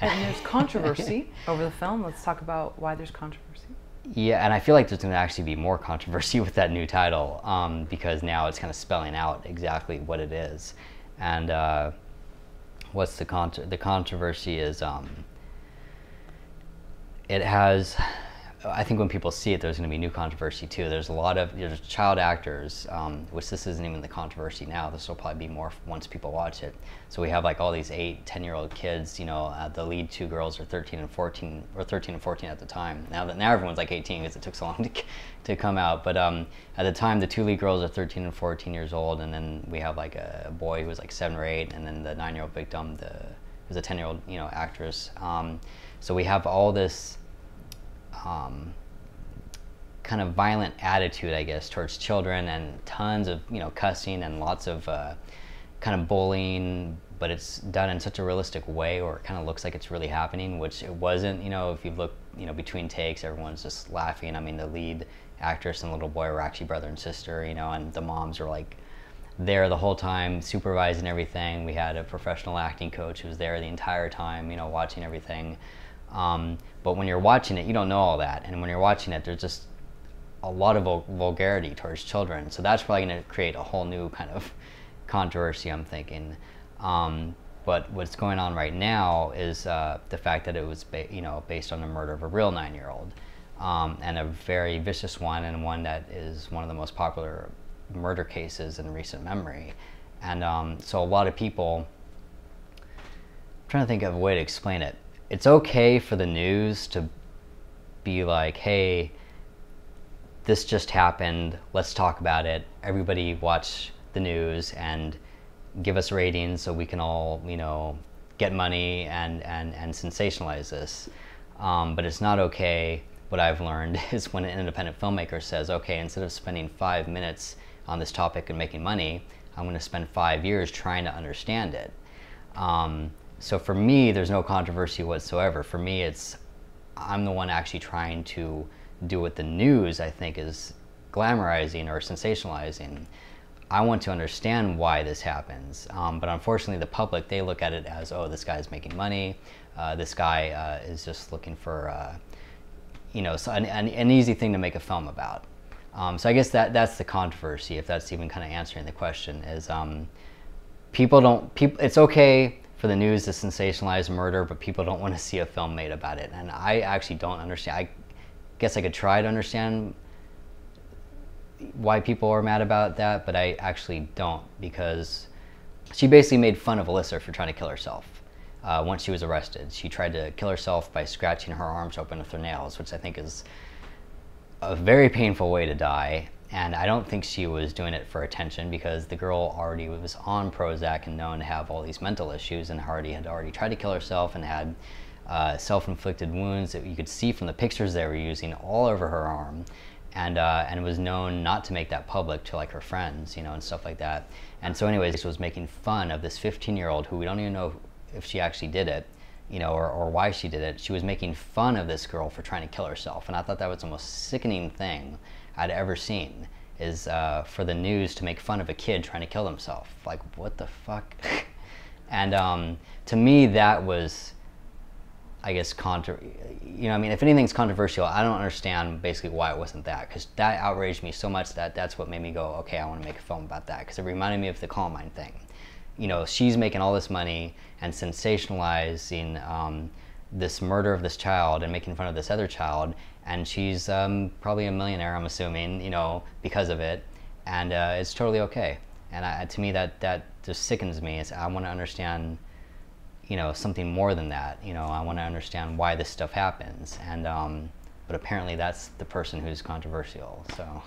And there's controversy over the film. Let's talk about why there's controversy. Yeah, and I feel like there's going to actually be more controversy with that new title, because now it's kind of spelling out exactly what it is. And what's the controversy is, it has, I think when people see it, there's going to be new controversy too. There's child actors, which this isn't even the controversy now. This will probably be more once people watch it. So we have like all these 8, 10-year-old kids. You know, the lead 2 girls are 13 and 14, or 13 and 14 at the time. Now everyone's like 18 because it took so long to come out. But at the time, the 2 lead girls are 13 and 14 years old, and then we have like a boy who was like 7 or 8, and then the 9-year-old victim, who's a 10-year-old actress. So we have all this kind of violent attitude, I guess, towards children, and tons of cussing and lots of kind of bullying, but it's done in such a realistic way, or it kind of looks like it's really happening, which it wasn't. If you look between takes, everyone's just laughing. I mean, the lead actress and the little boy were actually brother and sister, and the moms were like there the whole time supervising everything. We had a professional acting coach who was there the entire time, watching everything. But when you're watching it, you don't know all that. And when you're watching it, there's just a lot of vulgarity towards children. So that's probably going to create a whole new kind of controversy, I'm thinking. But what's going on right now is the fact that it was based on the murder of a real 9-year-old, and a very vicious one, and one that is one of the most popular murder cases in recent memory. And so a lot of people, I'm trying to think of a way to explain it. It's okay for the news to be like, hey, this just happened, let's talk about it, everybody watch the news and give us ratings so we can all get money and sensationalize this. But it's not okay. What I've learned is when an independent filmmaker says, okay, instead of spending 5 minutes on this topic and making money, I'm going to spend 5 years trying to understand it. So for me, there's no controversy whatsoever. For me, I'm the one actually trying to do what the news, I think, is glamorizing or sensationalizing. I want to understand why this happens. But unfortunately, the public, they look at it as, oh, this guy's making money. This guy is just looking for, an easy thing to make a film about. So I guess that's the controversy, if that's even kind of answering the question, is it's okay for the news to sensationalize murder, but people don't want to see a film made about it. And I actually don't understand. I guess I could try to understand why people are mad about that, but I actually don't, because she basically made fun of Alyssa for trying to kill herself. Once she was arrested, she tried to kill herself by scratching her arms open with her nails, which I think is a very painful way to die. And I don't think she was doing it for attention, because the girl already was on Prozac and known to have all these mental issues, and had already tried to kill herself and had self-inflicted wounds that you could see from the pictures they were using all over her arm. And was known not to make that public to like her friends, and stuff like that. And so anyways, she was making fun of this 15-year-old who we don't even know if she actually did it, or why she did it. She was making fun of this girl for trying to kill herself. And I thought that was the most sickening thing I'd ever seen, is for the news to make fun of a kid trying to kill himself. Like, what the fuck? And to me, that was, I guess, if anything's controversial, I don't understand basically why it wasn't that, because that outraged me so much that that's what made me go, okay, I want to make a film about that, because it reminded me of the Columbine thing. She's making all this money and sensationalizing this murder of this child and making fun of this other child, and she's probably a millionaire, I'm assuming, because of it, and it's totally okay. And to me, that just sickens me. I want to understand something more than that. I want to understand why this stuff happens, and but apparently that's the person who's controversial, so.